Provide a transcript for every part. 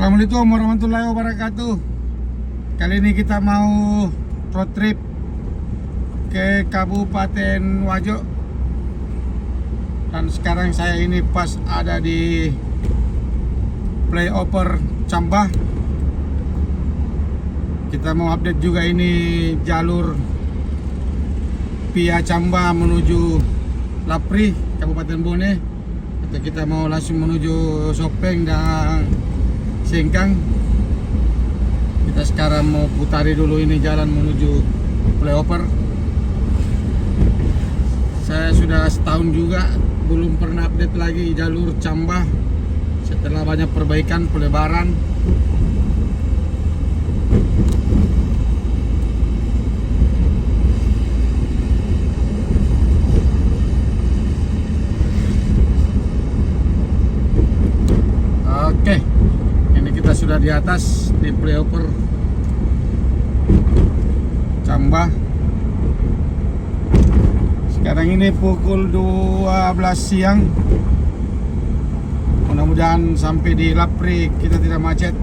Assalamualaikum warahmatullahi wabarakatuh. Kali ini kita mau road trip ke Kabupaten Wajo. Dan sekarang saya ini pas ada di flyover Cambah. Kita mau update juga ini jalur via Cambah menuju Lapri, Kabupaten Bone. Atau kita mau langsung menuju Sopeng dan Sengkang. Kita sekarang mau putari dulu ini jalan menuju flyover. Saya sudah setahun juga belum pernah update lagi jalur Cambah setelah banyak perbaikan pelebaran. Oke, ini kita sudah di atas di flyover Cambah. Sekarang ini pukul 12 siang. Mudah-mudahan sampai di Lapri kita tidak macet.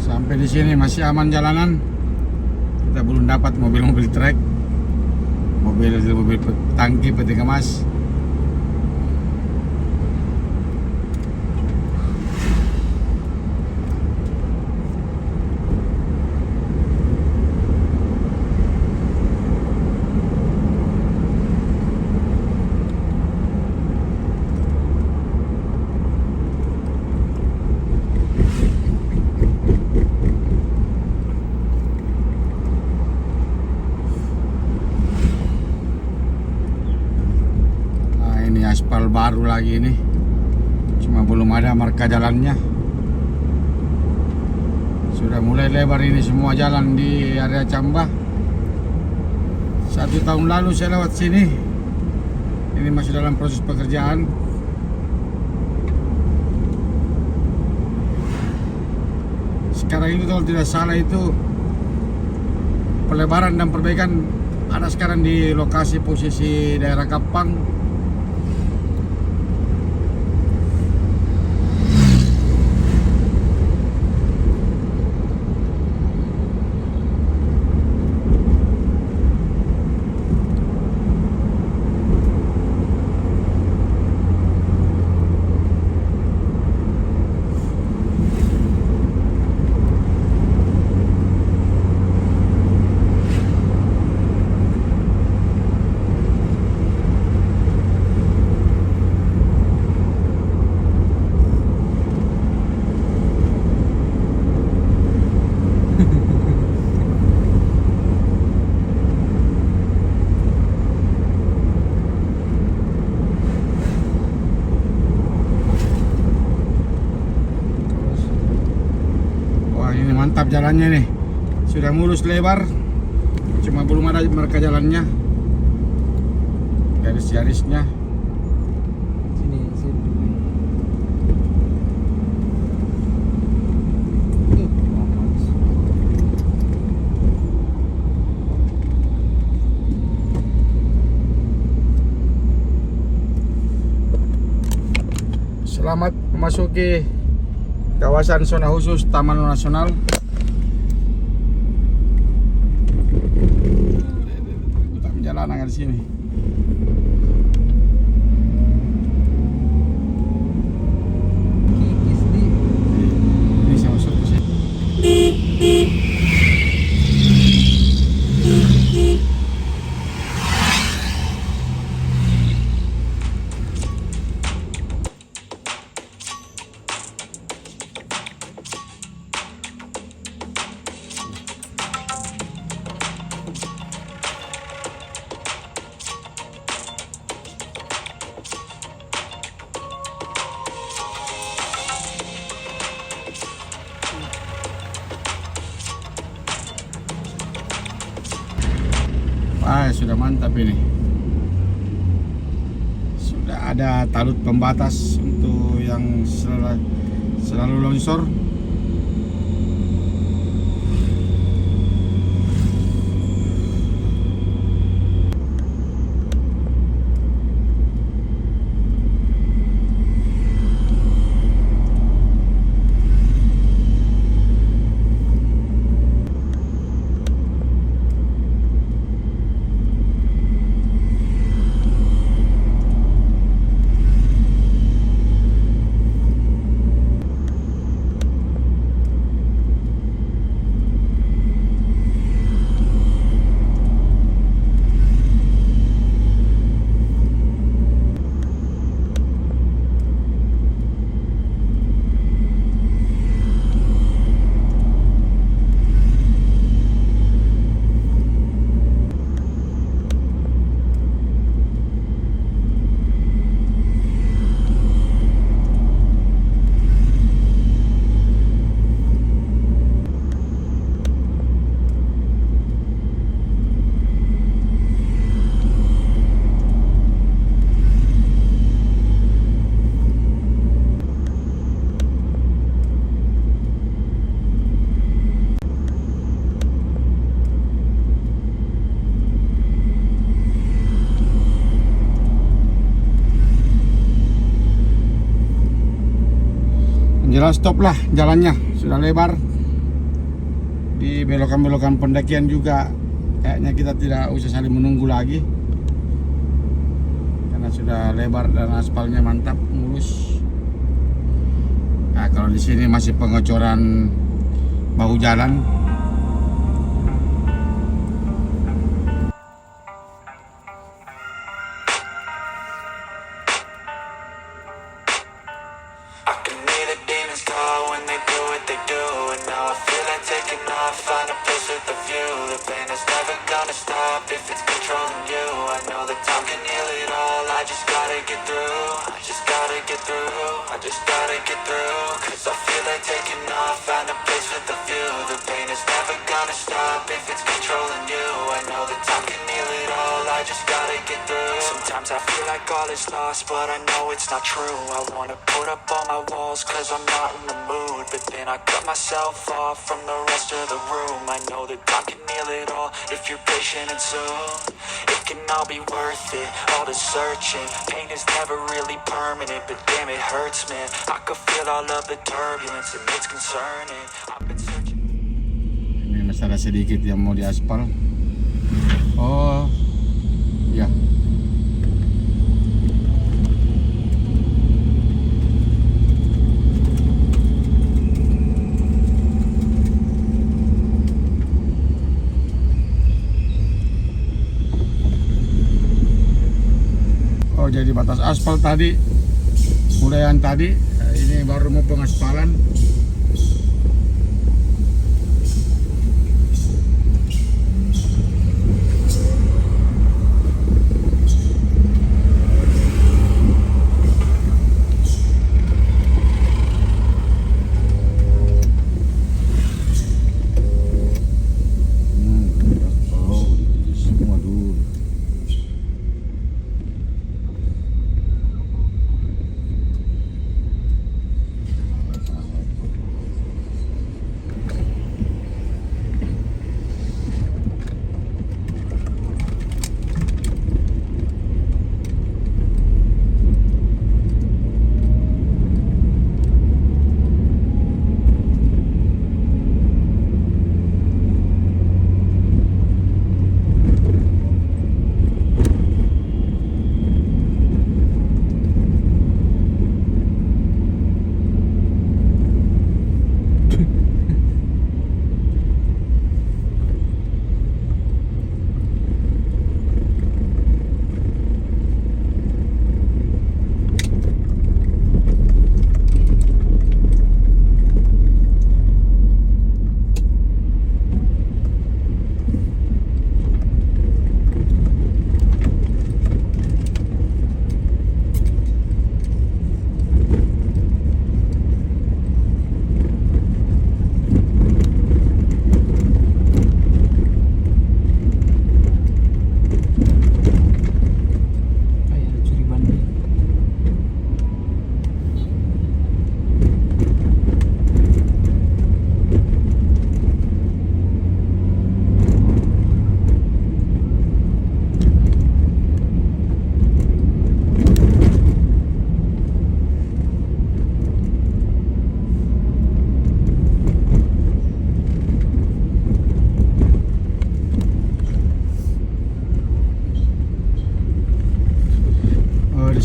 Sampai di sini masih aman jalanan. Kita belum dapat mobil-mobil trek, mobil tangki peti kemas. Aspal baru lagi ini, cuma belum ada marka jalannya. Sudah mulai lebar ini semua jalan di area Cambah. 1 tahun lalu saya lewat sini. Ini masih dalam proses pekerjaan. Sekarang ini kalau tidak salah itu pelebaran dan perbaikan ada sekarang di lokasi posisi daerah Kapang. Mantap jalannya nih, sudah mulus lebar, Cuma belum ada marka jalannya, garis-garisnya. Sini. Selamat memasuki kawasan zona khusus Taman Nasional. Kita menjalankan di sini. Kikis di. Ini saya masuk ke sini. Sudah mantap ini. Sudah ada talut pembatas untuk yang selalu longsor. Jelas stop lah jalannya, sudah lebar. Di belokan-belokan pendakian juga kayaknya kita tidak usah saling menunggu lagi, karena sudah lebar dan aspalnya mantap, mulus. Nah, kalau di sini masih pengecoran bahu jalan. Find a place with a view. The pain is never gonna stop if it's controlling you. I know that time can heal it all. I just gotta get through. I just gotta get through. I just gotta get through. Cause I feel like taking off. Find a place with a view. The pain is never gonna stop if it's controlling you. I know that time can heal it all. I just gotta get through. Sometimes I feel like all is lost, but I know it's not true. I wanna put up all my walls cause I'm not in the mood. But then I cut myself off from the rest of the room. I know that time can heal it all if you're patient and soon. It can all be worth it, all the searching. Pain is never really permanent, but damn it hurts, man. I could feel all of the turbulence and it's concerning. I've been searching. Ini masalah sedikit yang mau diaspal. Oh, ya. Oh, jadi batas aspal tadi, mulaian tadi, ini baru mau pengaspalan.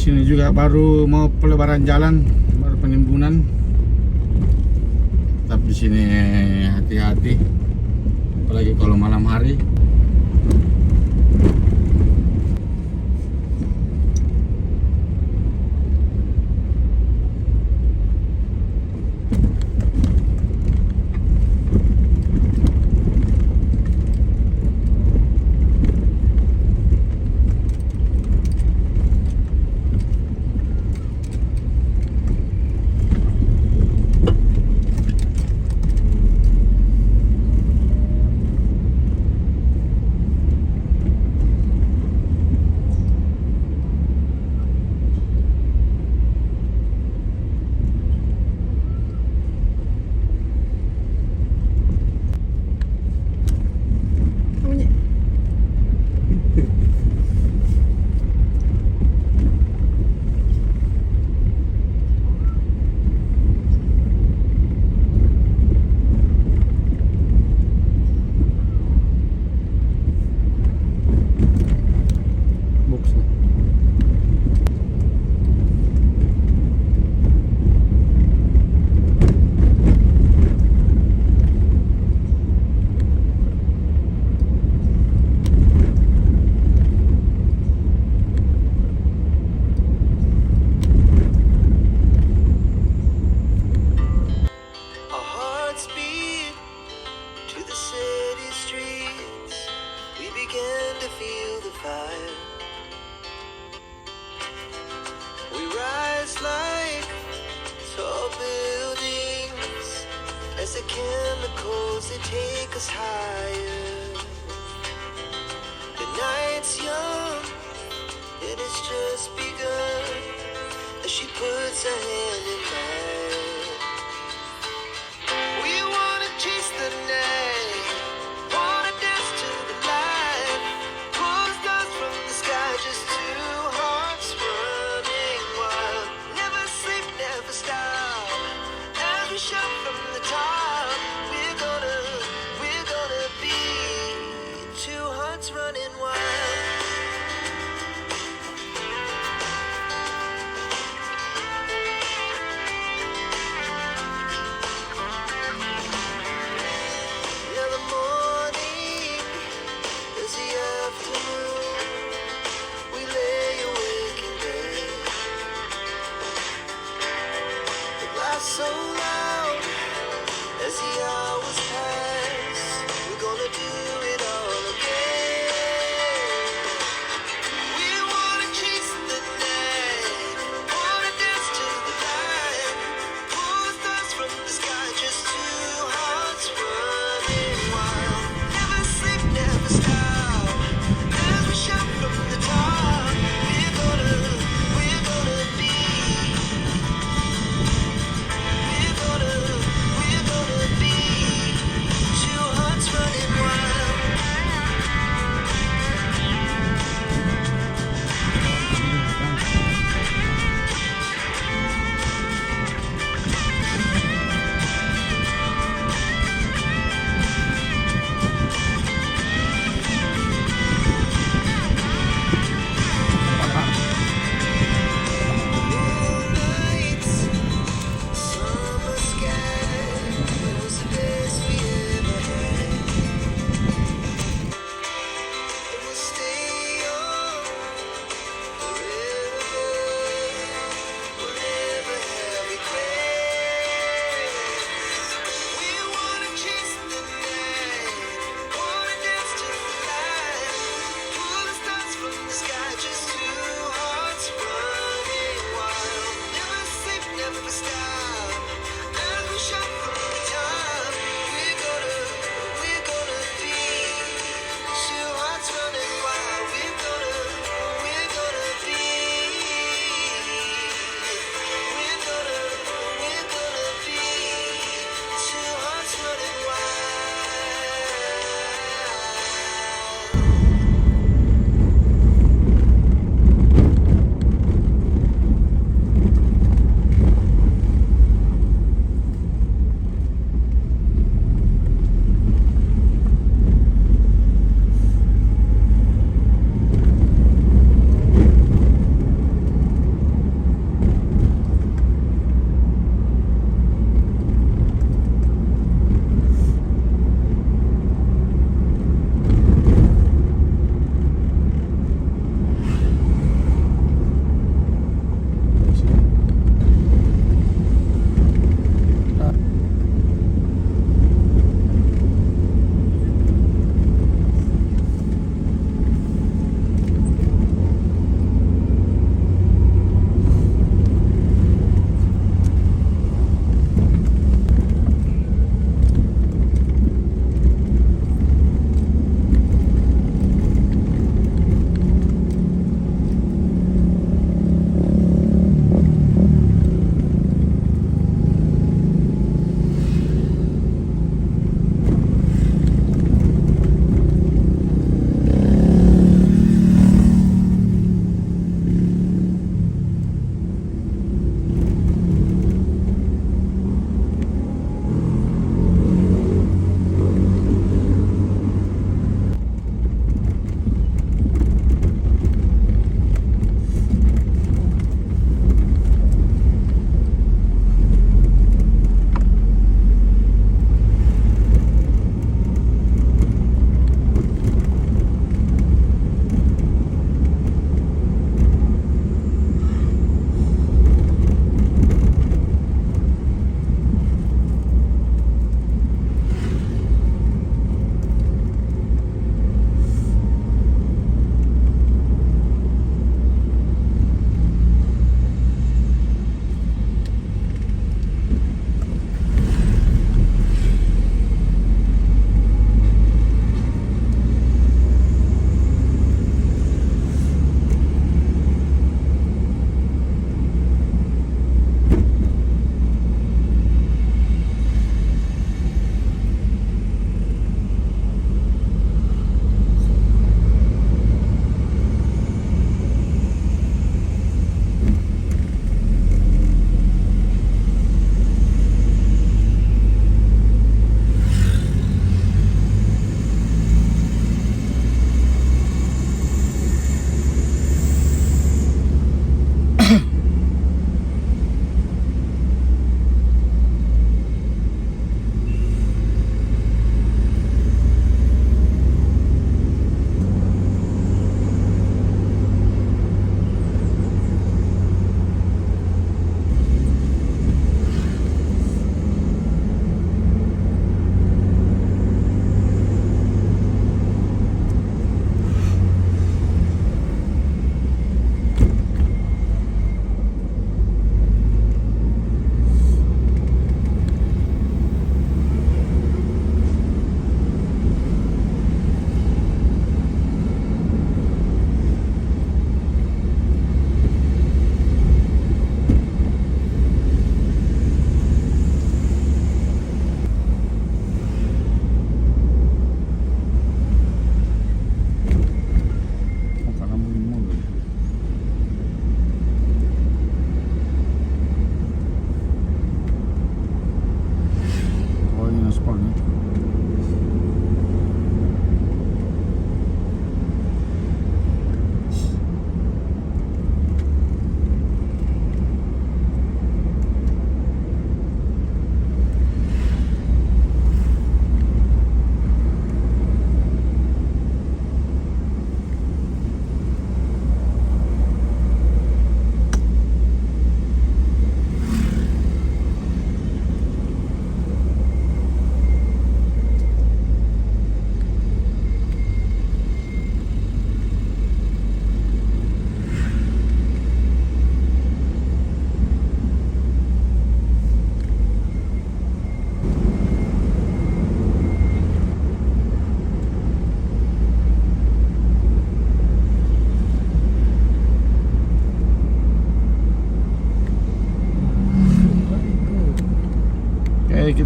sini juga baru mau pelebaran jalan, baru penimbunan. Tetap di sini hati-hati, apalagi kalau malam hari. Bunyi. Box nih. Our hearts beat to the city streets. We began to feel the fire. We rise like tall buildings as the chemicals they take us higher. The night's young and it's just begun as she puts her hand in mine. We wanna chase the night, wanna dance to the light, pull the stars from the sky, just two hearts running wild. Never sleep, never stop, every shot from the top. We're gonna be two hearts running wild.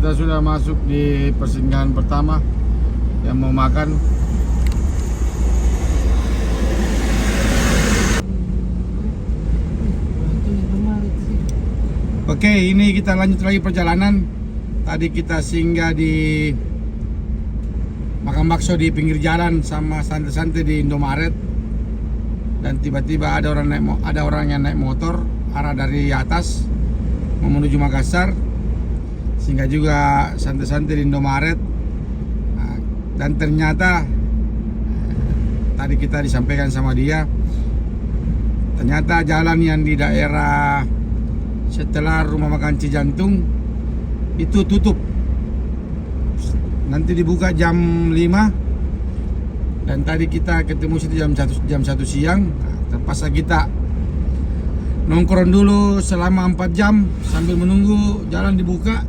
kita sudah masuk di persinggahan pertama yang mau makan. Oke, ini kita lanjut lagi perjalanan. Tadi kita singgah di makan bakso di pinggir jalan sama santai-santai di Indomaret. Dan tiba-tiba ada orang yang naik motor arah dari atas mau menuju Makassar, sehingga juga santai-santai di Indomaret. Dan ternyata tadi kita disampaikan sama dia, ternyata jalan yang di daerah setelah rumah makan Cijantung itu tutup. Nanti dibuka jam 5. Dan tadi kita ketemu situ jam 1 siang. Terpaksa kita nongkrong dulu selama 4 jam sambil menunggu jalan dibuka.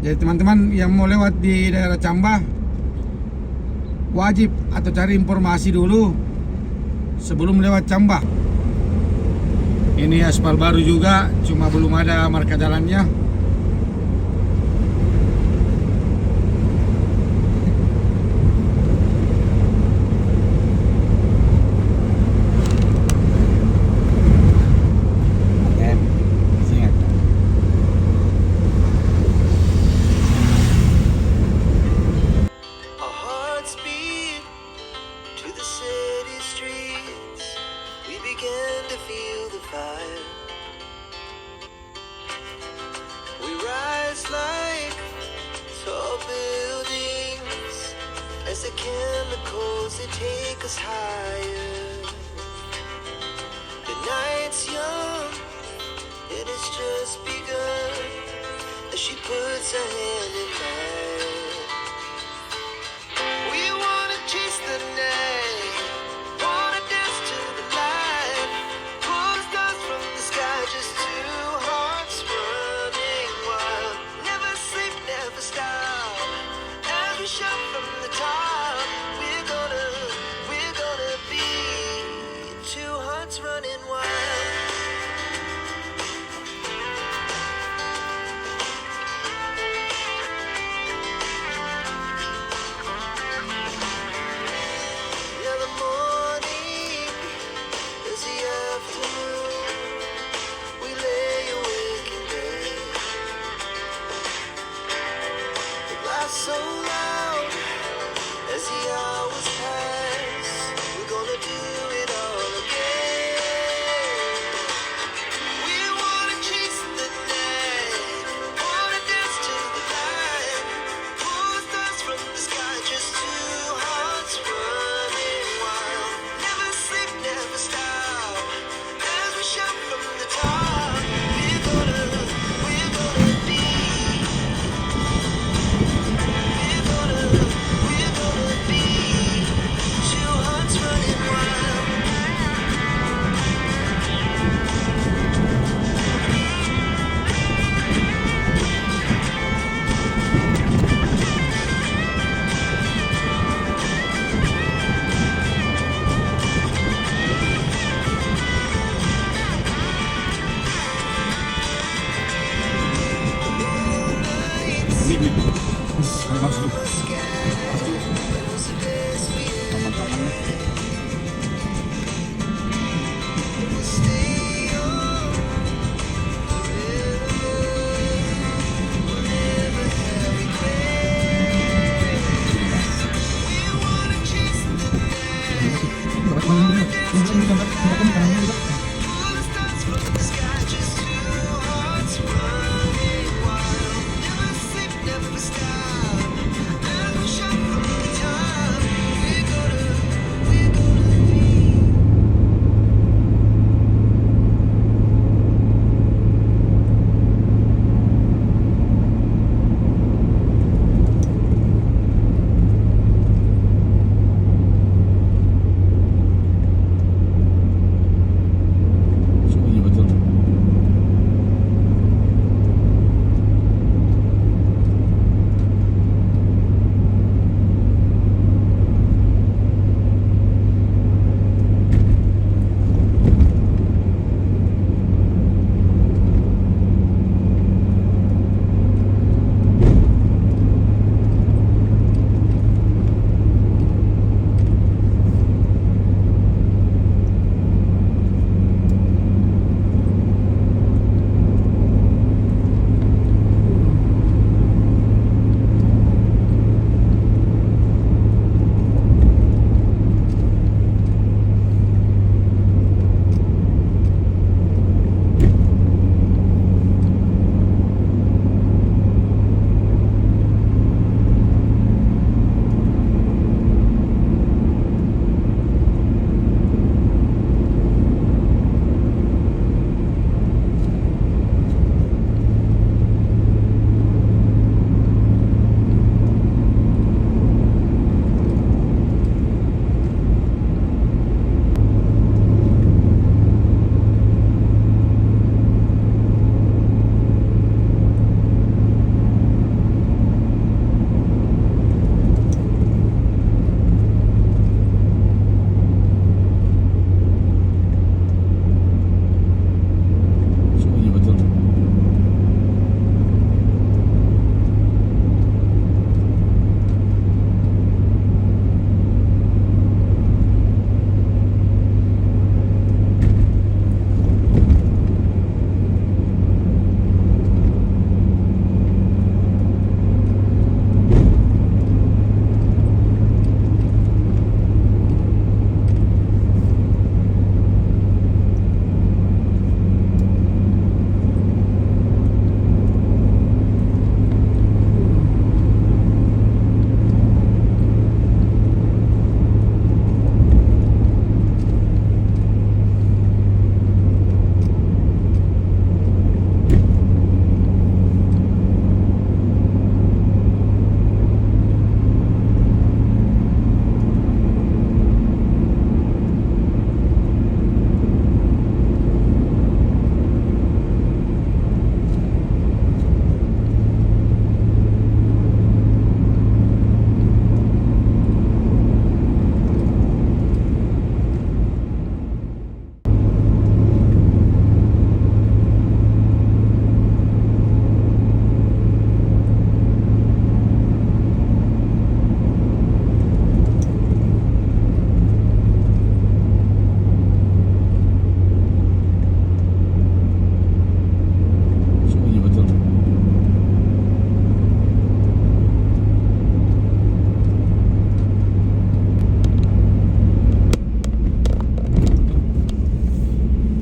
Jadi teman-teman yang mau lewat di daerah Cambah, wajib atau cari informasi dulu sebelum lewat Cambah. Ini aspal baru juga, cuma belum ada marka jalannya. Our hearts beat to the city streets. We began to feel the fire. We rise like tall buildings as the chemicals they take us higher. The night's young, it has just begun as she puts her hand in mine. We wanna chase the night, wanna dance to the light, pull the stars from the sky, just two hearts running wild. Never sleep, never stop, as we shout from the top. We're gonna be two hearts running wild. Yeah, the morning is the afternoon. We lay awake in bed. The laughs so loud as the hours pass. We're gonna do it all again. We wanna chase the night, wanna dance to the light, pull the stars from the sky, just two hearts running wild. Never sleep, never stop, as we shout from the top. We're gonna be, we're gonna be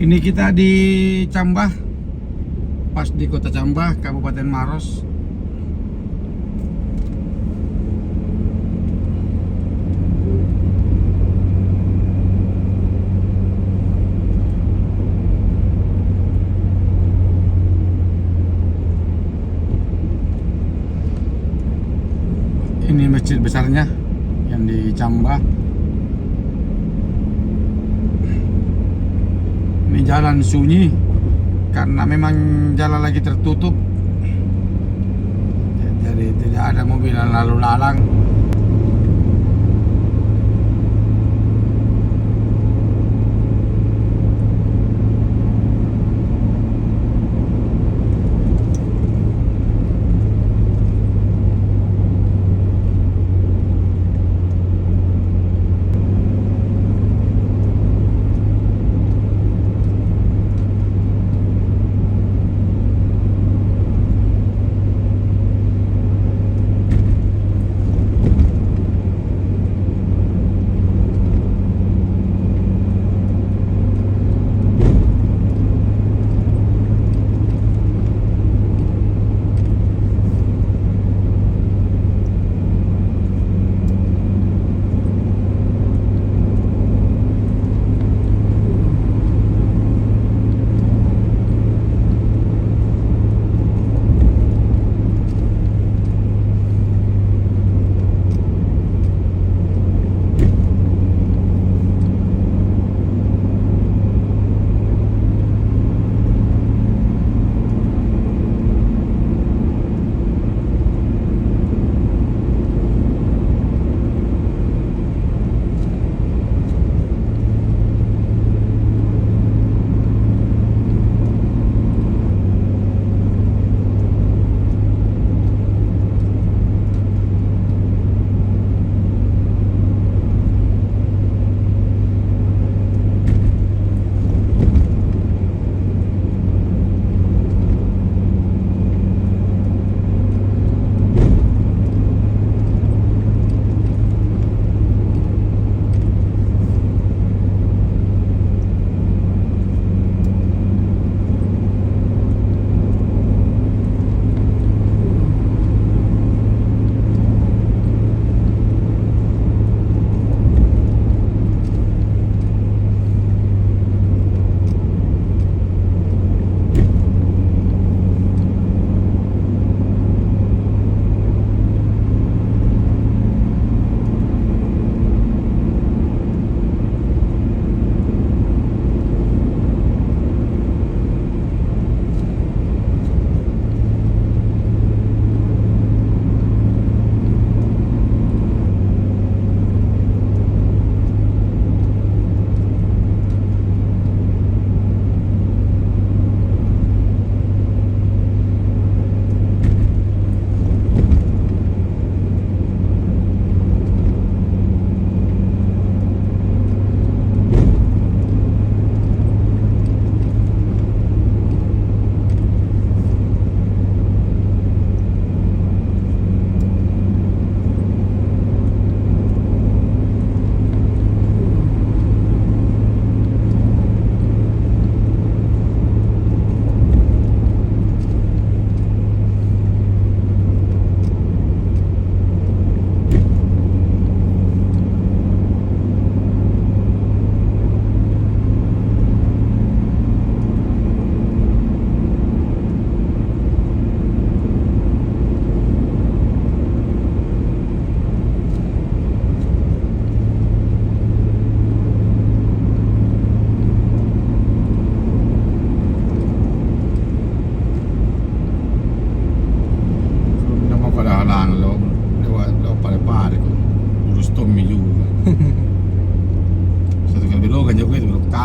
Ini kita di Cambah, pas di kota Cambah, Kabupaten Maros. Ini masjid besarnya yang di Cambah. Ini jalan sunyi karena memang jalan lagi tertutup, jadi tidak ada mobil yang lalu lalang.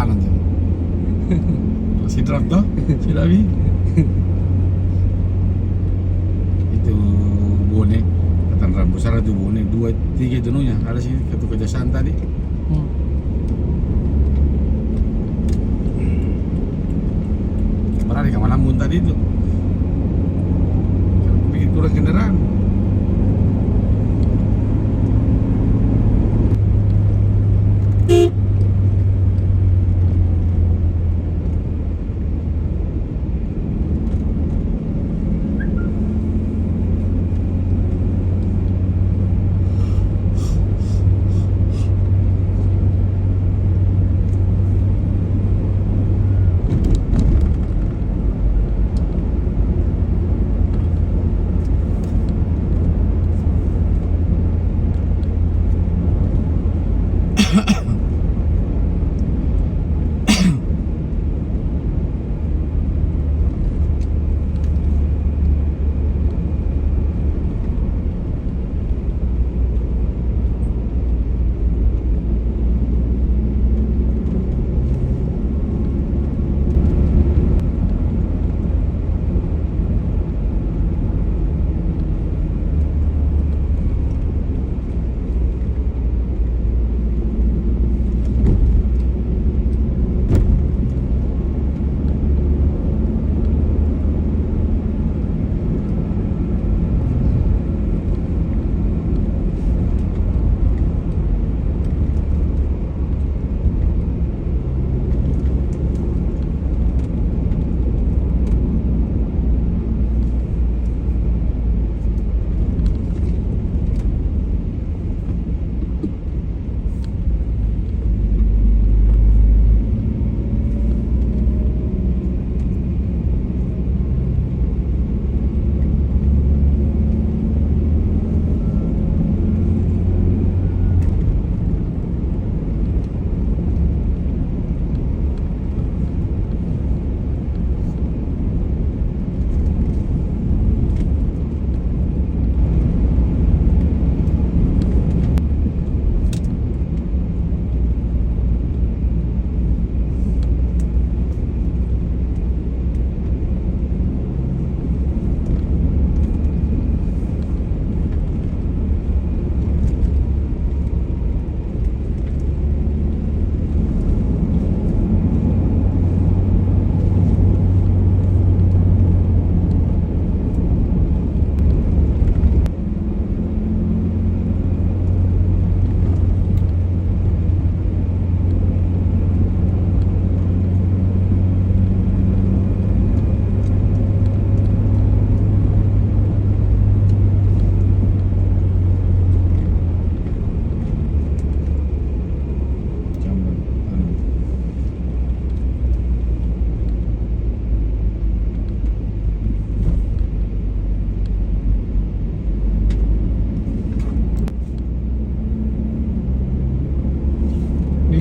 kanan tuh. Si truk tuh, si Davi. Itu bonek, kata rambut besar itu bonek 2-3 jenuhnya. Ada sih ketua kejaksaan tadi. Berani ke Malambun tadi itu. Bikin kurang kendaraan.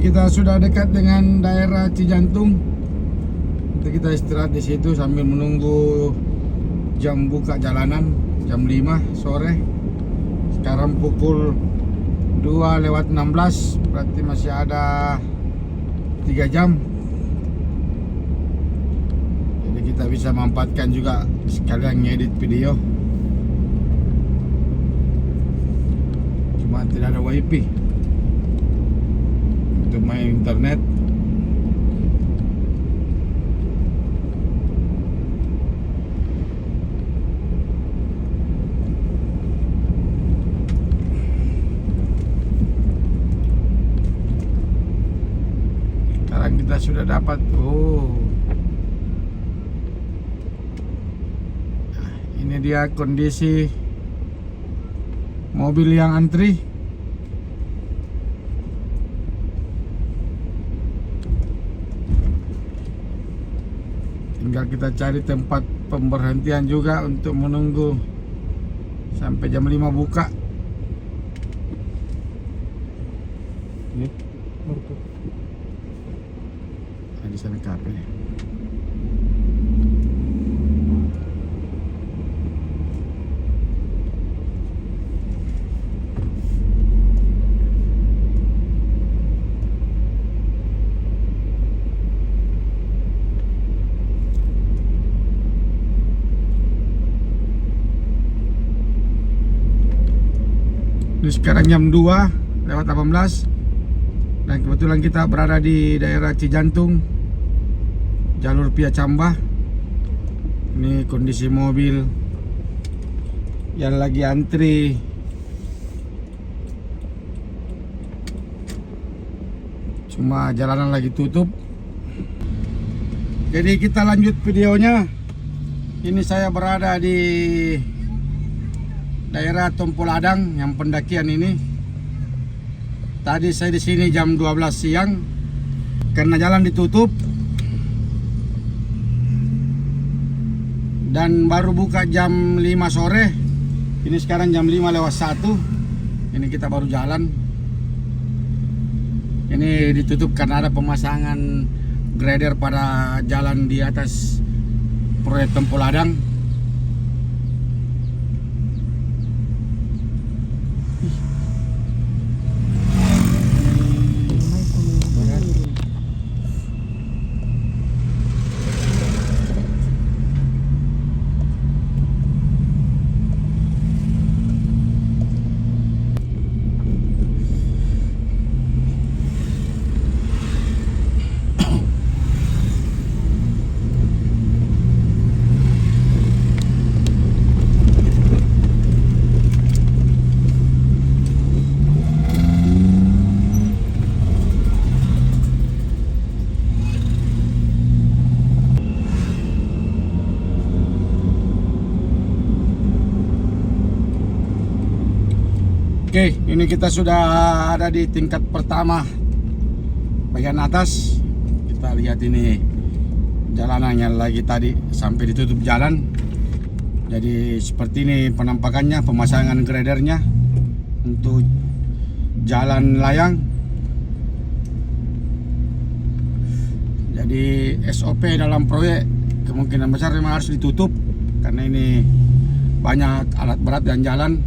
kita sudah dekat dengan daerah Cijantung. Nanti kita istirahat di situ sambil menunggu jam buka jalanan, jam 5 sore. Sekarang pukul 2:16, berarti masih ada 3 jam. Jadi kita bisa memanfaatkan juga sekalian ngedit video. Cuma tidak ada wifi untuk main internet. Sekarang kita sudah dapat ini dia kondisi mobil yang antri. Tinggal kita cari tempat pemberhentian juga untuk menunggu sampai jam 5 buka. Ini Marco. Di sana kafe. Ini sekarang jam 2:18 dan kebetulan kita berada di daerah Cijantung, jalur Pia Cambah. Ini kondisi mobil yang lagi antri. Cuma jalanan lagi tutup. Jadi kita lanjut videonya. Ini saya berada di daerah Tompoladang yang pendakian ini. Tadi saya di sini jam 12 siang karena jalan ditutup dan baru buka jam 5 sore. Ini sekarang jam 5:01. Ini kita baru jalan. Ini ditutup karena ada pemasangan grader pada jalan di atas proyek Tompoladang. Oke, ini kita sudah ada di tingkat pertama bagian atas. Kita lihat ini jalanannya lagi tadi sampai ditutup jalan. Jadi seperti ini penampakannya, pemasangan gradernya untuk jalan layang. Jadi SOP dalam proyek kemungkinan besar memang harus ditutup karena ini banyak alat berat dan jalan.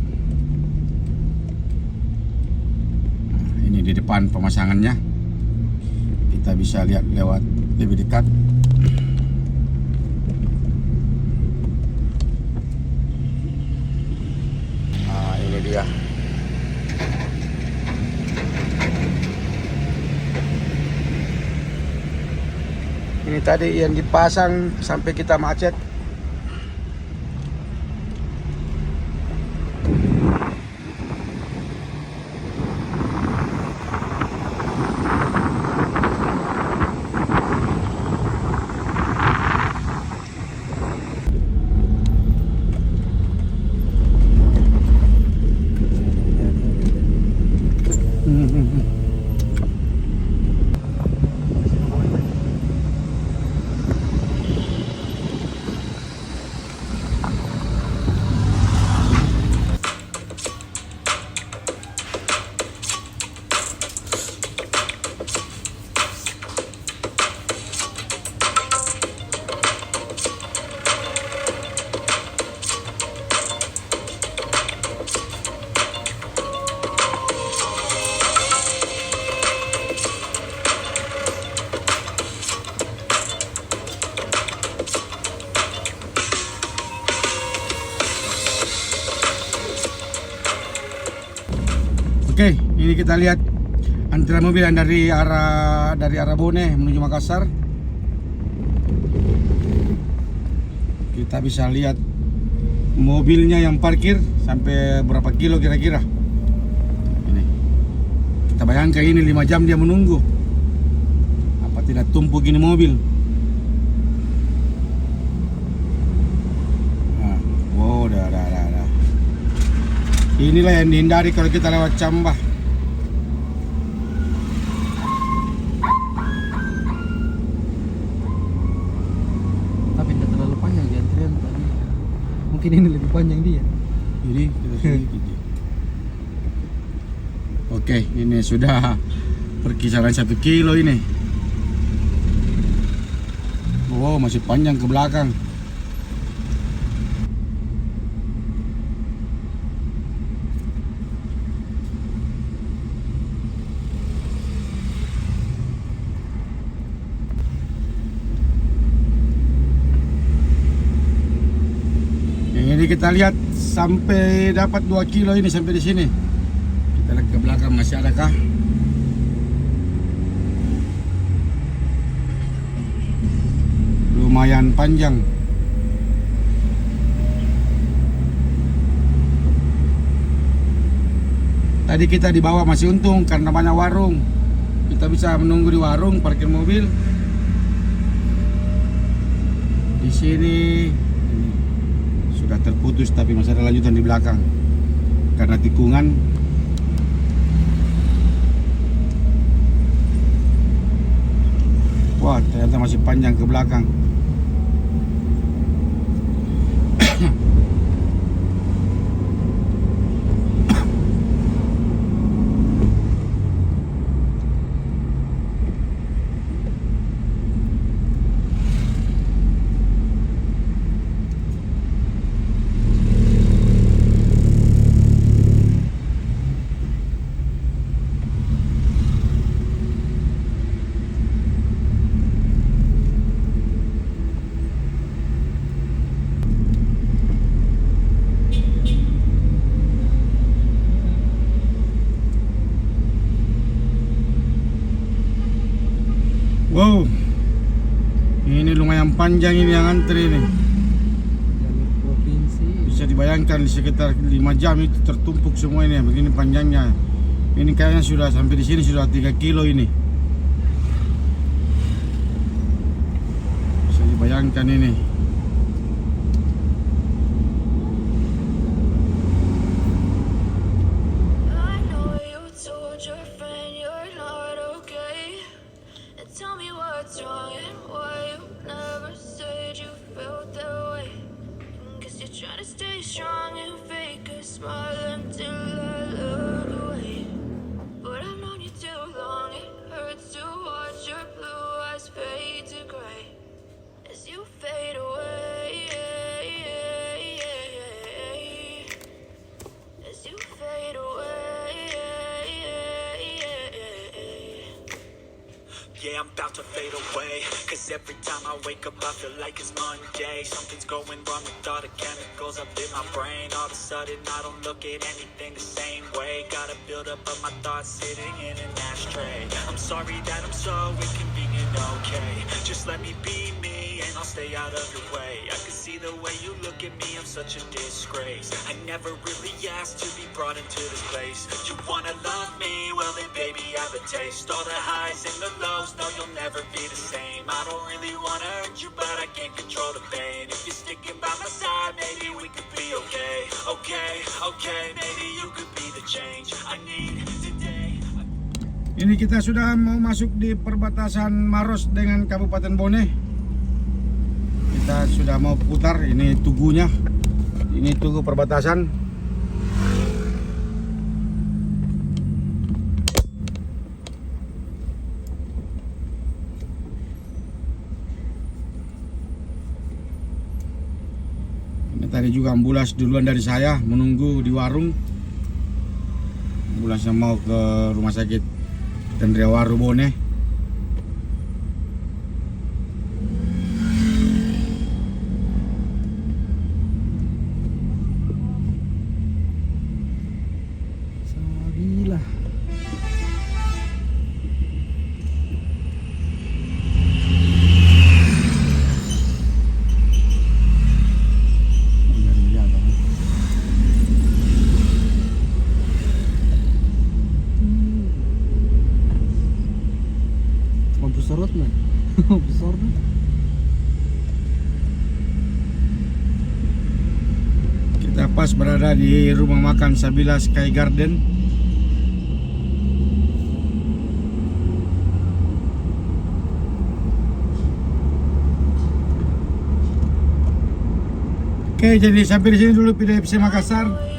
Ini di depan pemasangannya, kita bisa lihat lewat lebih dekat. Nah, ini dia. Ini tadi yang dipasang sampai kita macet. Ini kita lihat antrian mobil yang dari arah Bone menuju Makassar. Kita bisa lihat mobilnya yang parkir sampai berapa kilo kira-kira. Ini. Kita bayangkan ini 5 jam dia menunggu. Apa tidak tumpuk ini mobil? Nah, oh, dah. Inilah yang dihindari kalau kita lewat Cambah. Tapi tidak terlalu panjang di antrian tadi. Mungkin ini lebih panjang dia. Ini kita sedikit. Oke, ini sudah perkisaran 1 kilo ini. Oh, masih panjang ke belakang. Ini kita lihat sampai dapat 2 kilo ini sampai di sini. Kita lihat ke belakang masih adakah? Lumayan panjang. Tadi kita di bawah masih untung karena banyak warung. Kita bisa menunggu di warung parkir mobil. Di sini sudah terputus tapi masih ada lanjutan di belakang karena tikungan. Wah, ternyata masih panjang ke belakang. Wow, ini lumayan panjang ini yang antri ini. Jalur provinsi. Bisa dibayangkan di sekitar 5 jam itu tertumpuk semua ini, begini panjangnya. Ini kayaknya sudah sampai di sini sudah 3 kilo ini. Bisa dibayangkan ini. I know you told your friend you're not okay. And tell me what's wrong and why you never said you felt that way. Guess you're trying to stay strong and fake a smile until I look away. But I've known you too long, it hurts to watch your blue eyes fade to gray as you fade away. As you fade away. Yeah, I'm about to fade away. Cause every time I wake up I feel like it's Monday. Something's going wrong with all the chemicals up in my brain. All of a sudden I don't look at anything the same way. Gotta build up of my thoughts sitting in an ashtray. I'm sorry that I'm so inconvenient, okay. Just let me be me and I'll stay out of your way. I can see the way you look at me, I'm such a disgrace. I never really asked to be brought into this place. You wanna love me? Well then baby I have a taste. All the highs and the lows, no you'll never be the same. I don't really wanna hurt you but I can't control the pain. If you're sticking by my side maybe we could be okay. Okay, maybe you could be the change I need today. Ini kita sudah mau masuk di perbatasan Maros dengan Kabupaten Bone. Kita sudah mau putar, ini tugunya. Ini tugu perbatasan. Ini tadi juga ambulans duluan dari saya menunggu di warung. Ambulansnya mau ke rumah sakit Tendriawaru Bone. Gila. Sorot man. Besar tuh. Kita pas berada di rumah makan Sabila Sky Garden. Oke, jadi sampai di sini dulu video FC Makassar.